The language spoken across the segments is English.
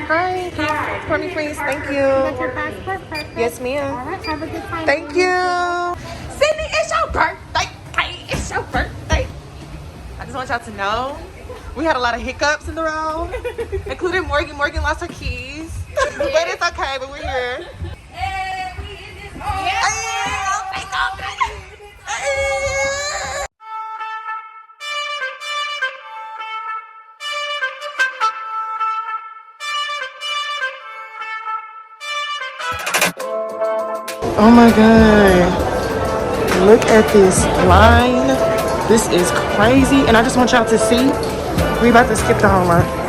Hi, for me, please. Thank you. Got your passport? Perfect. Yes, ma'am. All right, have a good time. Thank you. Sydney, it's your birthday. Hey, it's your birthday. I just want y'all to know we had a lot of hiccups in the road, including Morgan. Morgan lost her keys, but it's okay. But we're here. Hey, we in this hole. Hey, oh my god. Look at this line. This is crazy. And I just want y'all to see. We about to skip the whole line.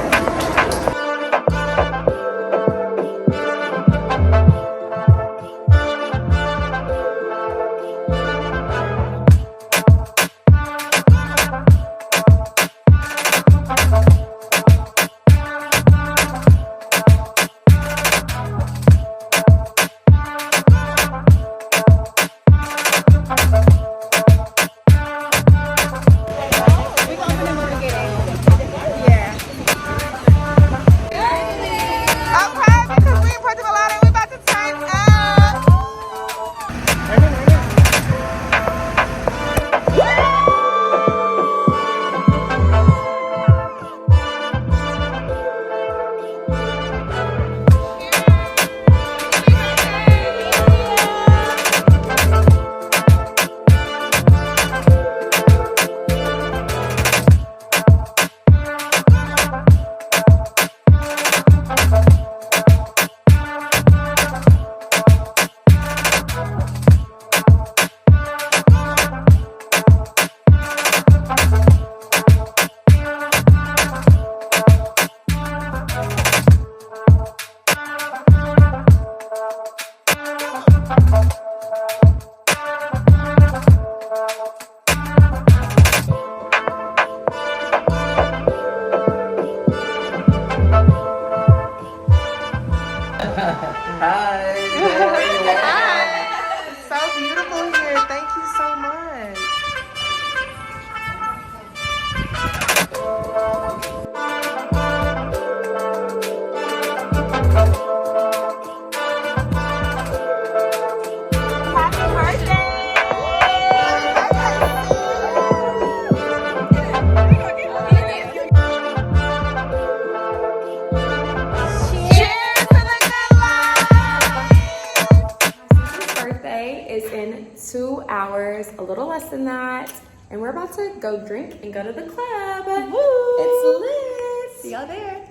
A little less than that, and we're about to go drink and go to the club. Woo! It's lit. See y'all there.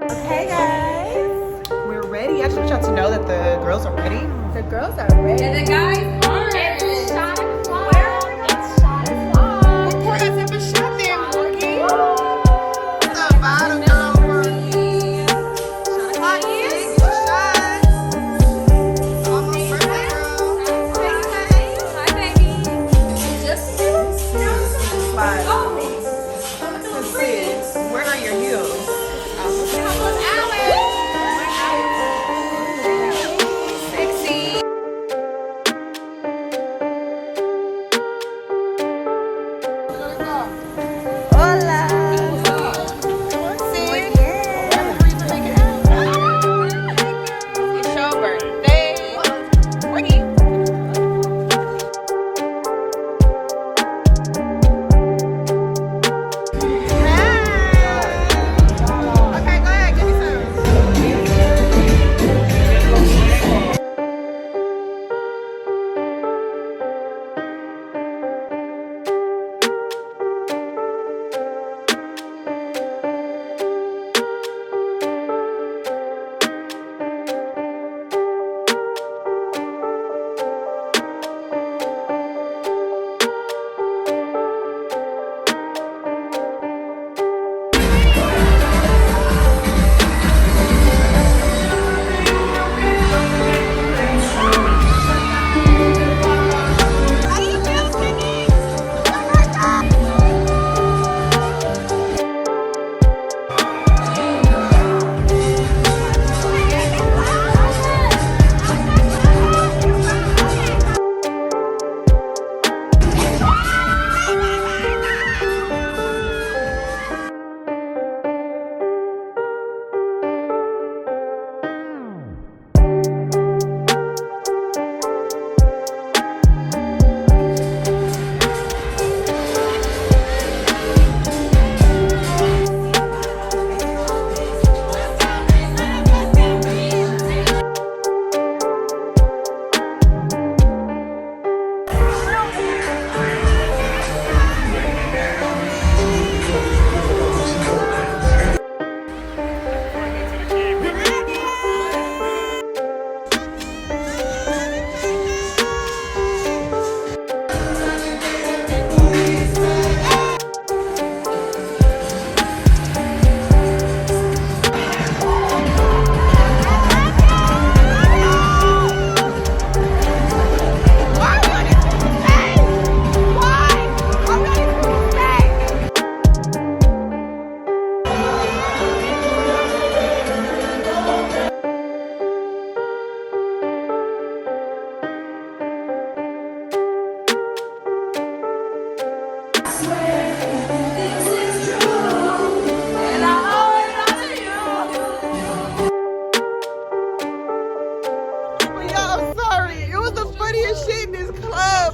Okay, guys, We're ready. I just want y'all to know that the girls are ready. the girls are ready. And the guys aren't. It's shot o'clock. It's shot o'clock. Pour us up a shot there, Morgan. The bottom number. Shot o'clock, yes. Shots. Almost birthday, girl. Hi, baby. Just Five. Oh, 6. Where are your heels? sexy.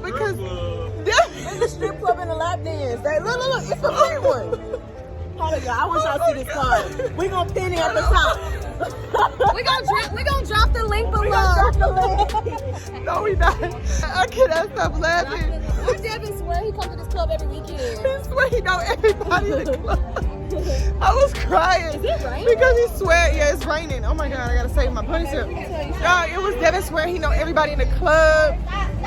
out because It's a strip club and a lap dance. Look, it's a free one. Hold on, y'all. I want y'all to see this card. We gonna pin it at the top. We gonna drop the link below. no, we not. I cannot stop laughing. Our Devin swear he comes to this club every weekend. He swear he know everybody in the club. I was crying. Is it raining? Because he swear, yeah, it's raining. Oh my God, I gotta save my ponytail. No, it was Devin swear he know everybody in the club.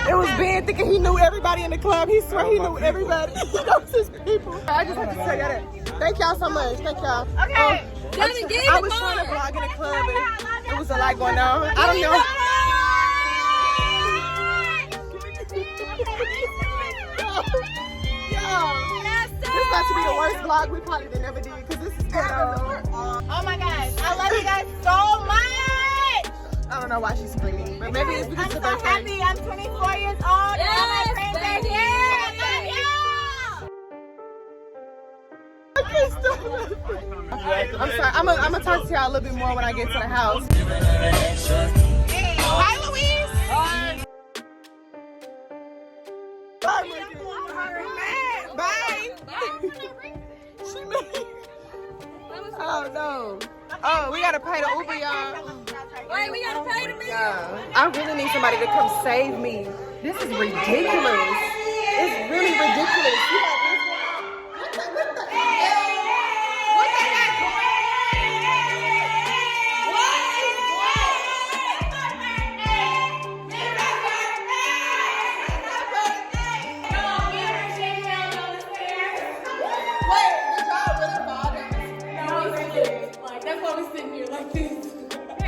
It was Ben thinking he knew everybody in the club. He swear he knew everybody. He knows his people. I just have to tell y'all that. Thank y'all so much. Thank y'all. Okay. I was trying to vlog in the club, but it was a lot going on. I don't know. This is about to be the worst vlog we probably ever did because this is ghetto. Oh my gosh, I love you guys so much. I don't know why she's screaming, but maybe it's because I'm it's so her birthday. happy. I'm 24 years old. And all my friends are baby. here. I love you. I can't stop laughing. I'm sorry. I'm gonna talk to y'all a little bit more when I get to the house. Hi, Louise. Hi. Bye, Ricky. Bye. She mad. Oh no. Oh, we gotta pay the Uber, y'all. Wait, we gotta pay the bill. Yeah. I really need somebody to come save me. This is ridiculous. It's really ridiculous. You got this one. What the hell? What the heck?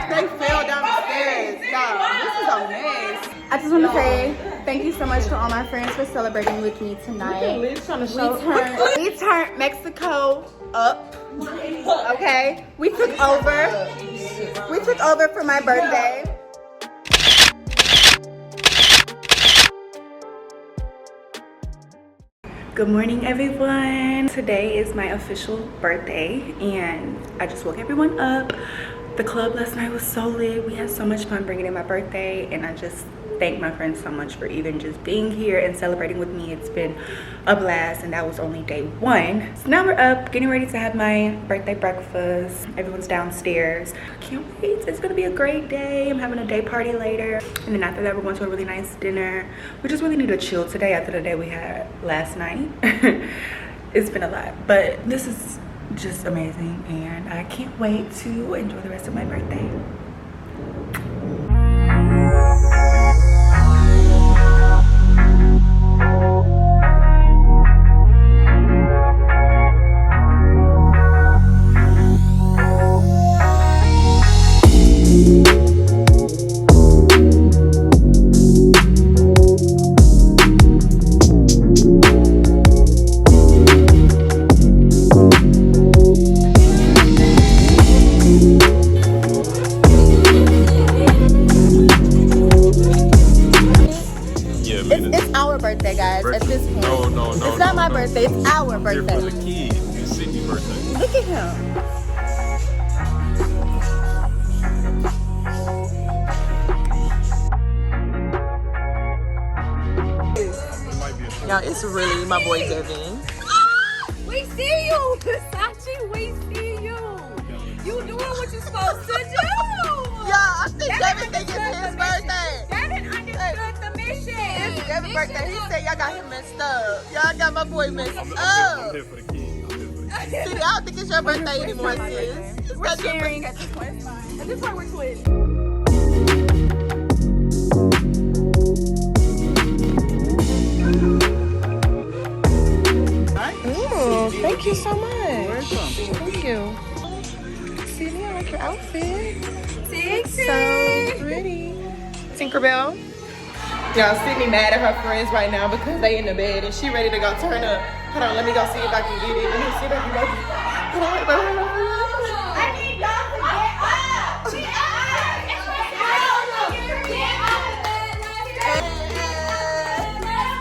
They fell down the stairs. Nah, this is a mess. I just want to say thank you so much to all my friends for celebrating with me tonight. We turned Mexico up. Okay, we took over. We took over for my birthday. Good morning, everyone. Today is my official birthday, and I just woke everyone up. The club last night was so lit. We had so much fun bringing in my birthday, and I just thank my friends so much for even just being here and celebrating with me. It's been a blast, and that was only day one. So now we're up, getting ready to have my birthday breakfast. Everyone's downstairs. I can't wait. It's gonna be a great day. I'm having a day party later, and then after that, we're going to a really nice dinner. We just really need to chill today after the day we had last night. It's been a lot, but this is just amazing, and I can't wait to enjoy the rest of my birthday. Birthday, guys. At this point, No. It's not my birthday. It's our birthday. Here for the kids. It's Sydney's birthday. Look at him. Y'all, it's really my boy Devin. We see you, Versace. We see you. You doing what you're supposed to do. Yeah, I think Devin think it's his birthday. Devin understood the mission. It's Devin's birthday. He said y'all got him messed up. Y'all got my boy messed I'm up. here for the kids. City, I don't think it's your birthday anymore, sis. It's not your birthday. At this point, we're twins. Ooh, thank you so much. Thank you. Sydney, I like your outfit. So pretty. Tinkerbell. Y'all, Sydney mad at her friends right now because they in the bed and she ready to go turn up. Hold on, let me go see if I can get it. Let me see if I can go. Hold on. I need y'all to get up. Get up.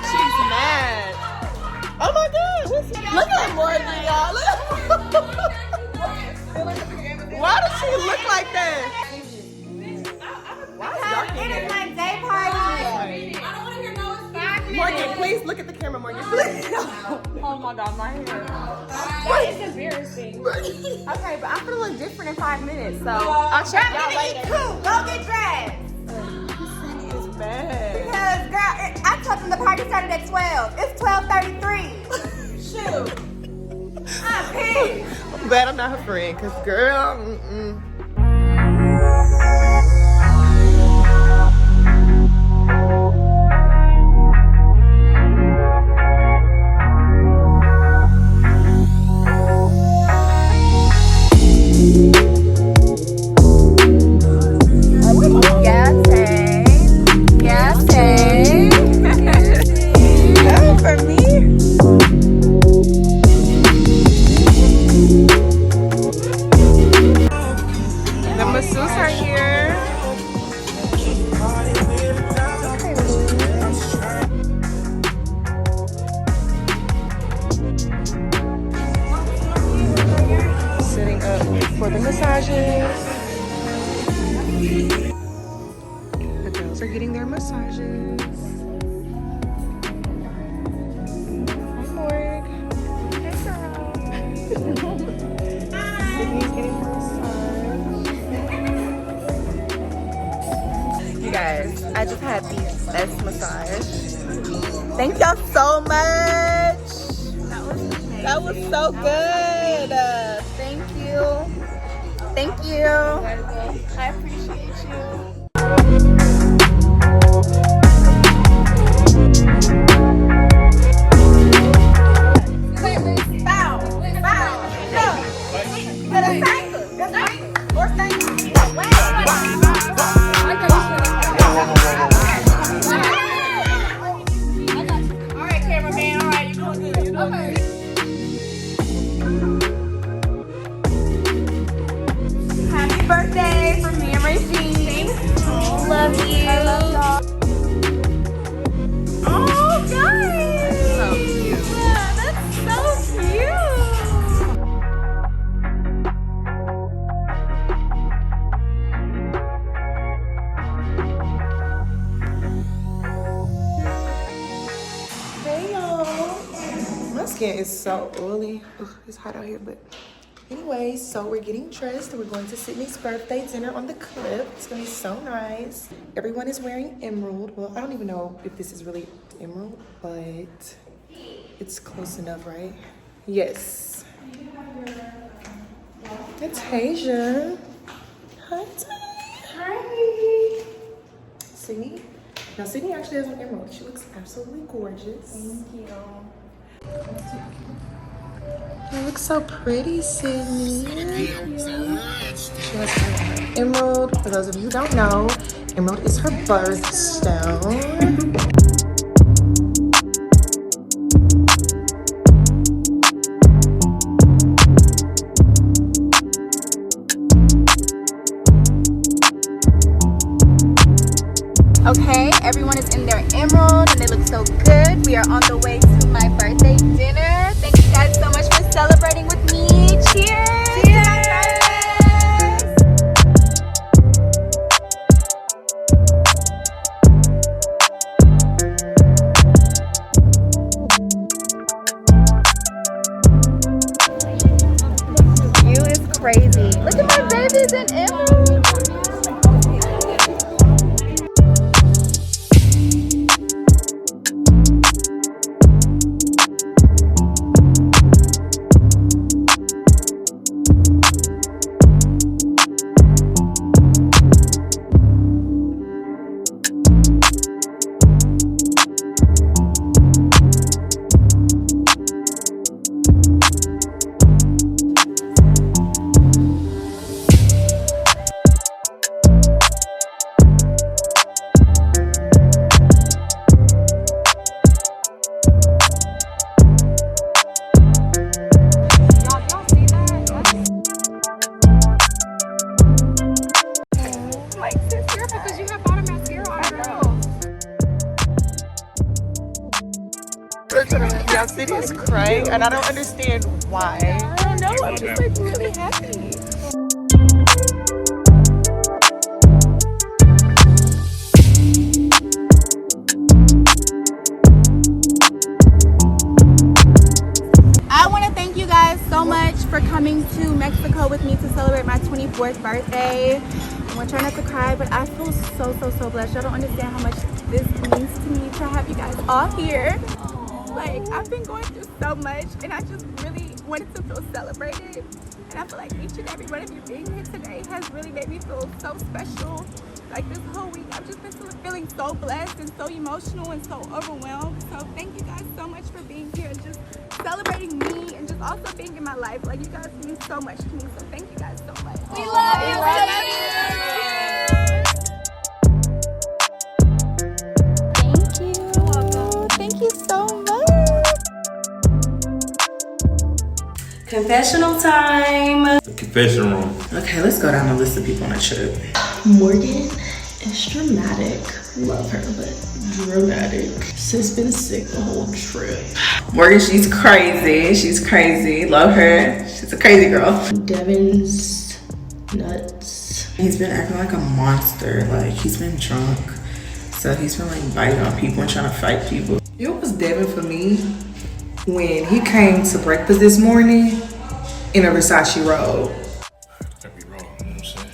She's mad. Oh my God. Look at Morgan, y'all. Why does she look like that? Why is dark in It is here? my day party. I don't want to hear no it's 5 minutes. Morgan, please look at the camera, Morgan. Oh my god, my hair. That is embarrassing. Okay, but I'm gonna look different in 5 minutes, so I'll check y'all later. Go get dressed. It's bad. Because, girl, I told them the party started at 12. It's 12:33. Shoot. I'm pissed. I'm glad I'm not her friend, cause girl, For me? The masseuse are here. Setting up for the massages. The girls are getting their massages. Hi, Morg. Hey, girl. Sydney's getting her massage. You guys, I just had the best massage. Thank y'all so much. That was so good. Thank you. Thank you. I appreciate you. Happy birthday from me and Regine. Love you. I love y'all. Oh, guys. So cute. Yeah, that's so cute. Hey y'all. My skin is so oily. Ugh, it's hot out here, but anyway, so we're getting dressed and we're going to Sydney's birthday dinner on the Kliff. It's gonna be so nice. Everyone is wearing emerald. Well, I don't even know if this is really emerald, but it's close enough, right? Yes. It's Asia. Hi, Hi. Sydney. Now, Sydney actually has an emerald. She looks absolutely gorgeous. Thank you. You look so pretty, Sydney. She has an emerald. For those of you who don't know, emerald is her birthstone. Okay, everyone is in their emerald and they look so good. We are on the way to my birthday dinner. Thank you guys so much for celebrating with me. Cheers! You is crazy. Look at my babies in emerald. Y'all, City is crying, and I don't understand why. I don't know. I'm just like really happy. 4th birthday. I'm gonna try not to cry, but I feel so blessed. Y'all don't understand how much this means to me to have you guys all here. Like, I've been going through so much, and I just really wanted to feel celebrated. And I feel like each and every one of you being here today has really made me feel so special. Like, this whole week, I've just been feeling so blessed and so emotional and so overwhelmed. So thank you guys so much for being here and just celebrating me and just also being in my life. Like, you guys mean so much to me. So thank you guys so much. We love you. Thank you. Thank you so much. Confessional time. Confession room. Okay, let's go down the list of people on the trip. Morgan is dramatic. Love her, but dramatic. Sis been sick the whole trip. Morgan, she's crazy. She's crazy. Love her. She's a crazy girl. Devin's nuts. He's been acting like a monster. Like, he's been drunk. So he's been like biting on people and trying to fight people. It was Devin for me when he came to breakfast this morning in a Versace robe. Can't be wrong, you know what I'm saying?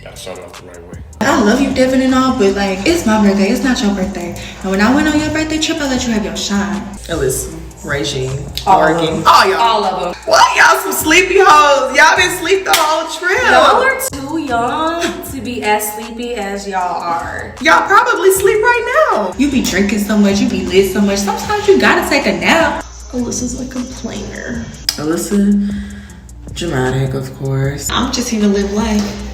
Gotta start off the right way. I love you, Devin, and all, but like, it's my birthday. It's not your birthday. And when I went on your birthday trip, I let you have your shine. Alyssa, Regine, All of Morgan. them. Oh, y'all. All of them. What? Y'all some sleepy hoes. Y'all been asleep the whole trip. Y'all are too young to be as sleepy as y'all are. Y'all probably sleep right now. You be drinking so much, you be lit so much. Sometimes you gotta take a nap. Alyssa's a complainer. Alyssa, dramatic, of course. I'm just here to live life.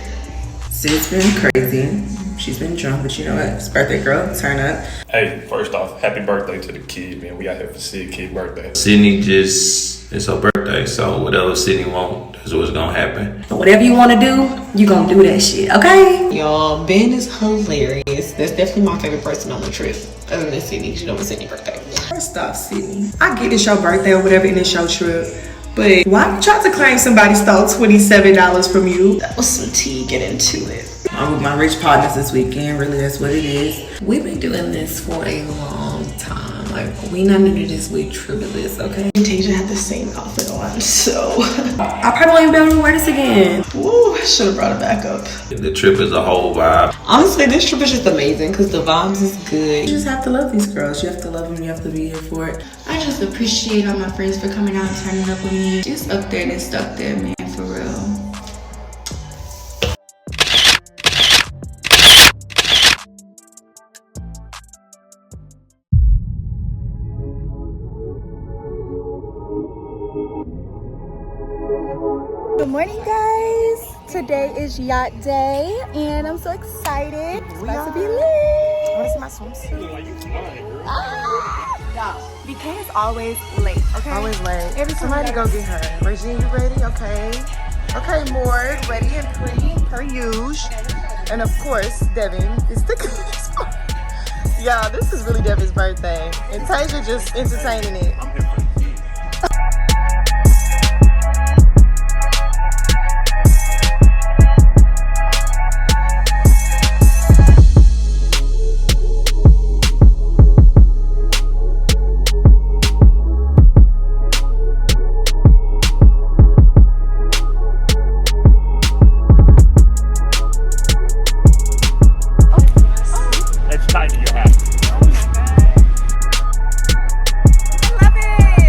Sid's been crazy. She's been drunk, but you know what? It's birthday girl. Turn up. Hey, first off, happy birthday to the kid, man. We out here for Sid kid birthday. Sydney it's her birthday, so whatever Sydney want, that's what's gonna happen. Whatever you want to do, you gonna do that shit, okay? Y'all, Ben is hilarious. That's definitely my favorite person on the trip. Other than Sydney, she know it's Sydney's birthday. First off, Sydney, I get it's your birthday or whatever and it's your trip, but why you try to claim somebody stole $27 from you? That was some tea. Get into it. I'm with my rich partners this weekend. Really, that's what it is. We've been doing this for a long time. Like, we not into this with Tribalist, okay? Tasia had the same outfit on, so I probably won't be able to wear this again. woo, I should have brought it back up. The trip is a whole vibe. Honestly, this trip is just amazing because the vibes is good. You just have to love these girls. You have to love them. You have to be here for it. I just appreciate all my friends for coming out and turning up with me. Just up there and stuck there, man, for real. Good morning, guys. Today is Yacht Day, and I'm so excited. It's about to be lit. I want to see my swimsuit. BK is always late, okay? Always late. Every time Somebody we go gotta- get her. Regine, you ready? Okay. Okay, Morg, ready and pretty, per usual. And of course, Devin is the goodest part. Yeah, this is really Devin's birthday. And Tasia just entertaining it. It's tied to your hat. I love it.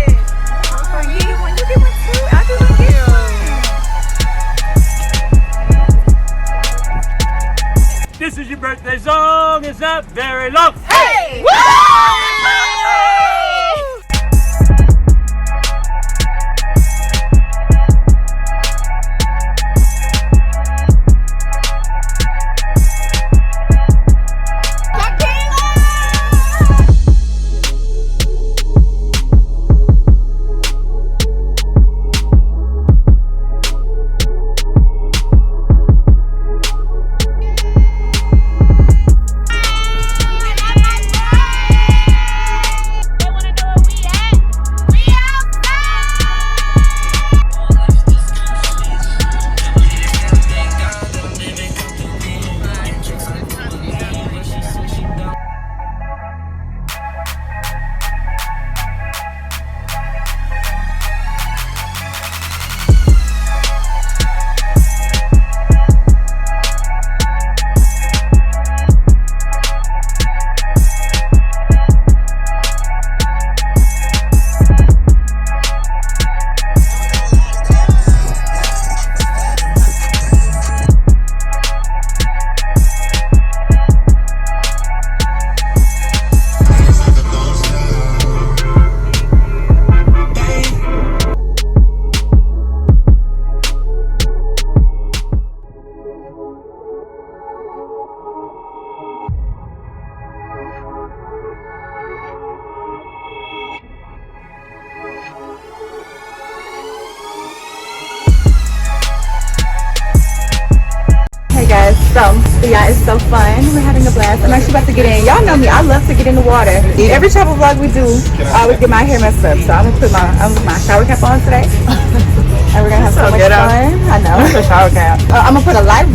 So the yacht is so fun. We're having a blast. I'm actually about to get in. Y'all know me. I love to get in the water. Every travel vlog we do, I always get my hair messed up. So I'm gonna put my shower cap on today, and we're gonna have so much fun. I know. What's a shower cap? I'm gonna put a life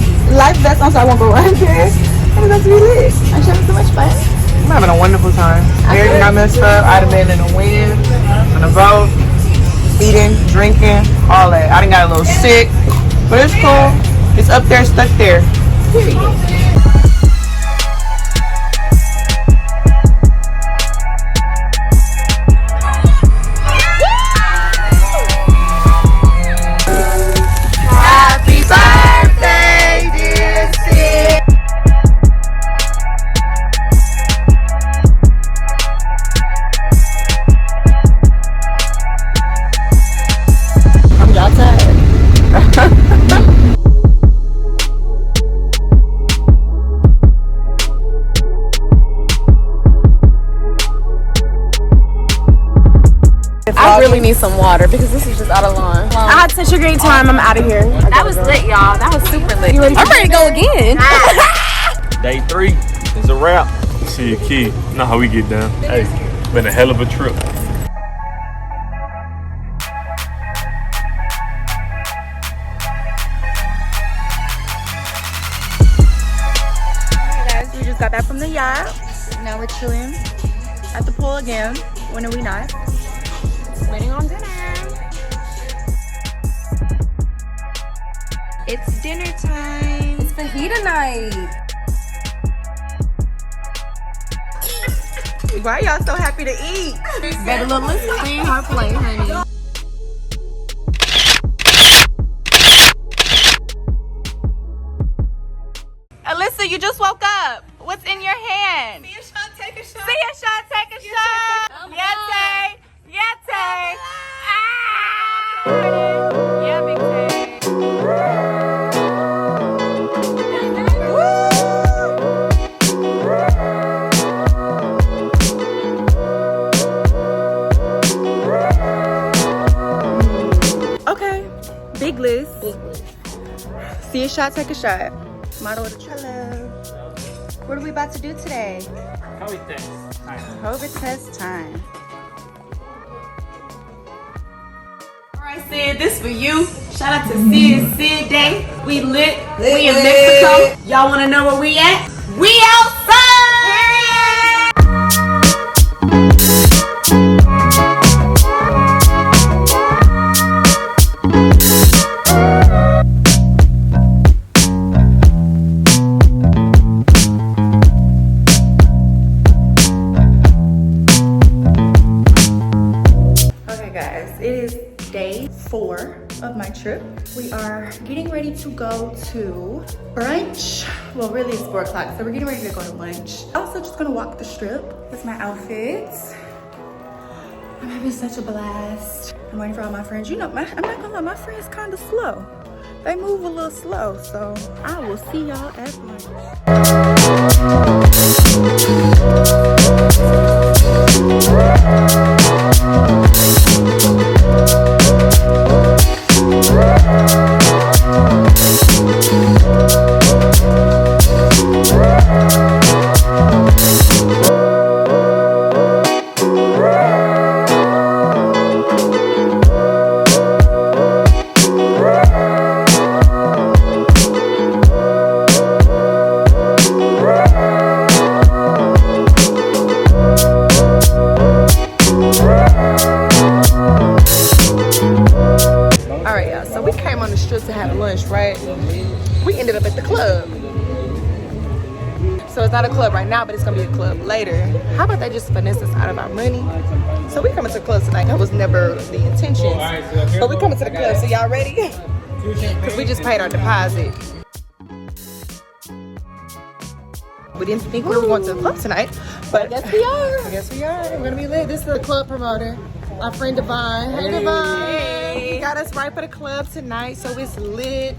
vest on so I won't go under. And it's about to be lit. I'm having so much fun. I'm having a wonderful time. Everything got messed up. I'd have been in the wind, on the boat, eating, drinking, all that. I done got a little sick, but it's cool. It's up there, stuck there. Period. Happy birthday, dear Sid. I'm y'all tired. I really need some water because this is just out of line. I had such a great time. I'm out of here. That was lit, y'all. That was super lit. I'm ready to go again. Day 3 is a wrap. See your kid. You know how we get down. Hey, been a hell of a trip. Hey guys, we just got back from the yacht. Now we're chilling at the pool again. When are we not? Waiting on dinner. It's dinner time. It's fajita night. Why y'all so happy to eat? Better look, let's clean her plate, honey. Alyssa, you just woke up. What's in your hand? See a shot, take a shot. See a shot, take a shot. Yete. Yete. Ah! Yeah, Big Tay. Okay, big list. See a shot, take a shot. Model of the Trello. What are we about to do today? COVID test time. Alright, Sid, this for you. Shout out to Sid Day. We lit. We in Mexico. Y'all wanna know where we at? We outside! Okay guys, it is day 4 of my trip. We are getting ready to go to brunch. Well, really it's 4 o'clock, so we're getting ready to go to lunch. Also just gonna walk the strip with my outfits. I'm having such a blast. I'm waiting for all my friends. You know, I'm not gonna lie, my friends kind of slow. They move a little slow, so I will see y'all at to have lunch, right? We ended up at the club. So it's not a club right now, but it's gonna be a club later. How about they just finesse us out of our money? So we coming to the club tonight. That was never the intention. But we coming to the club, so y'all ready? Because we just paid our deposit. We didn't think we were going to the club tonight, but I guess we are. I guess we are. We're gonna be lit. This is the club promoter, our friend Divine. Hey, Divine. Hey. He got us right for the club tonight, so it's lit.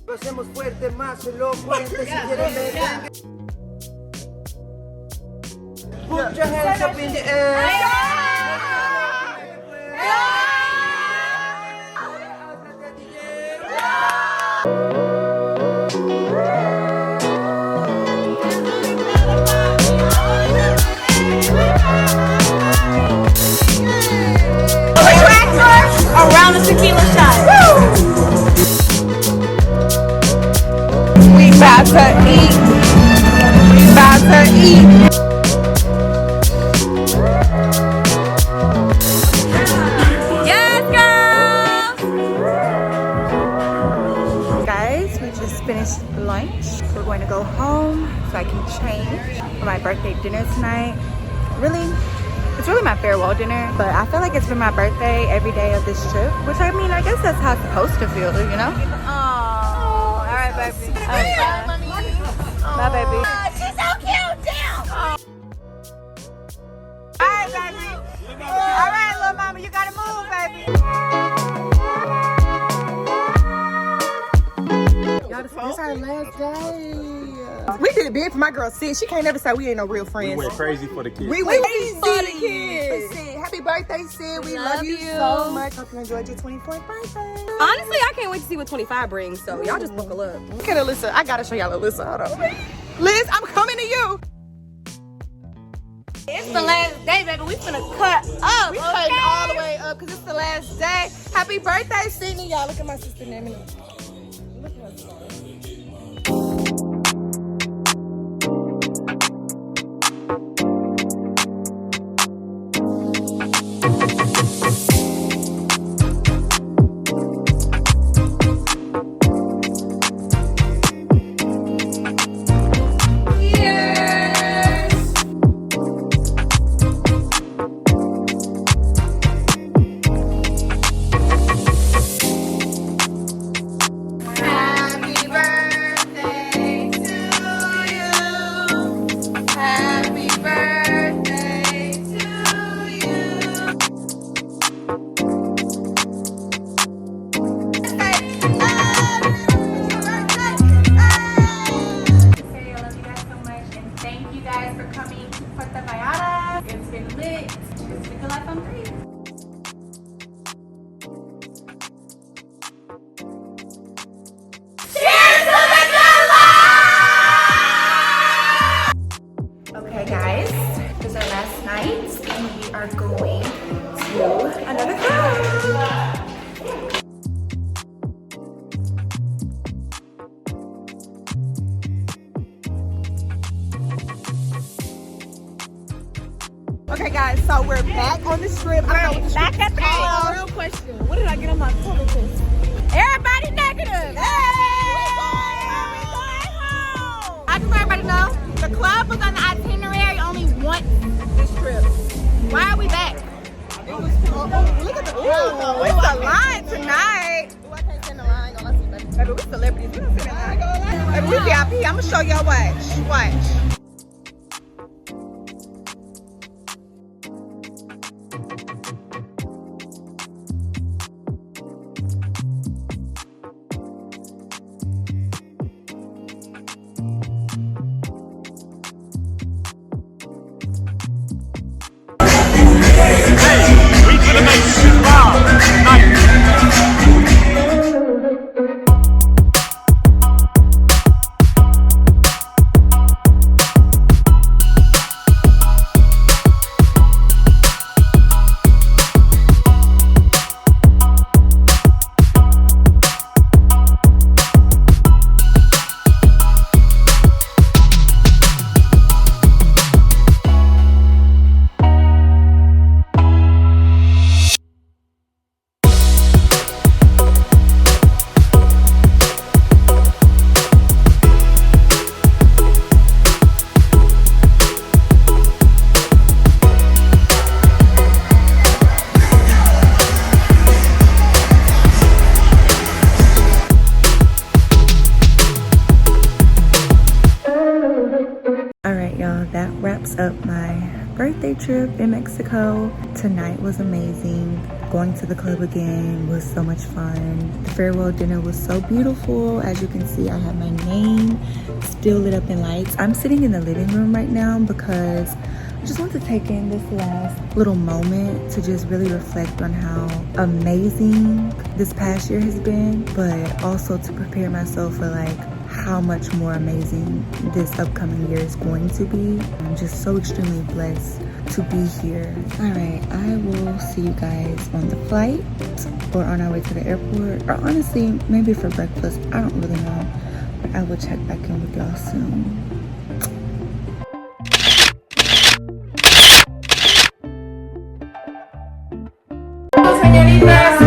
Hacemos fuerte más loco si quieren ver. Put your hands up in the air. gonna go home so I can change for my birthday dinner tonight. It's really my farewell dinner, but I feel like it's been my birthday every day of this trip, which I mean, I guess that's how it's supposed to feel, you know? Oh, all right, baby. Okay. Bye, baby. She's so cute, damn. All right, baby. All right, little mama, you gotta move, baby. Y'all, this is our last day. We did it big for my girl Sid. She can't never say we ain't no real friends. We went crazy for the kids. We went crazy for the kids. Sid, happy birthday, Sid. We love you so much. Hope you enjoyed your 24th birthday. Honestly, I can't wait to see what 25 brings, so y'all just buckle up. Look at Alyssa. I gotta show y'all Alyssa. Hold on. Liz, I'm coming to you. It's the last day, baby. We finna cut up. We cutting all the way up because it's the last day. Happy birthday, Sydney. Y'all, look at my sister name. Look at her story. Thank you guys for coming to Puerto Vallarta. It's been lit. It's been life on 3. Okay, guys, this is our last night, and we are going to another club. Okay, guys, so we're back on the strip. I don't know what the strip is called. Real question. What did I get on my toilet test? Everybody negative. I just want everybody to know the club was on the itinerary only once this trip. Why are we back? Look at the crowd, though. It's a line tonight. I can't stand the line. All I see, baby. Baby, we celebrities. We don't sit in line. Baby, we VIP. I'm gonna show y'all watch. Watch. That wraps up my birthday trip in Mexico. Tonight was amazing. Going to the club again was so much fun. The farewell dinner was so beautiful. As you can see, I have my name still lit up in lights. I'm sitting in the living room right now because I just want to take in this last little moment to just really reflect on how amazing this past year has been, but also to prepare myself for like how much more amazing this upcoming year is going to be. I'm just so extremely blessed to be here. All right, I will see you guys on the flight or on our way to the airport, or honestly, maybe for breakfast. I don't really know, but I will check back in with y'all soon. Señoritas,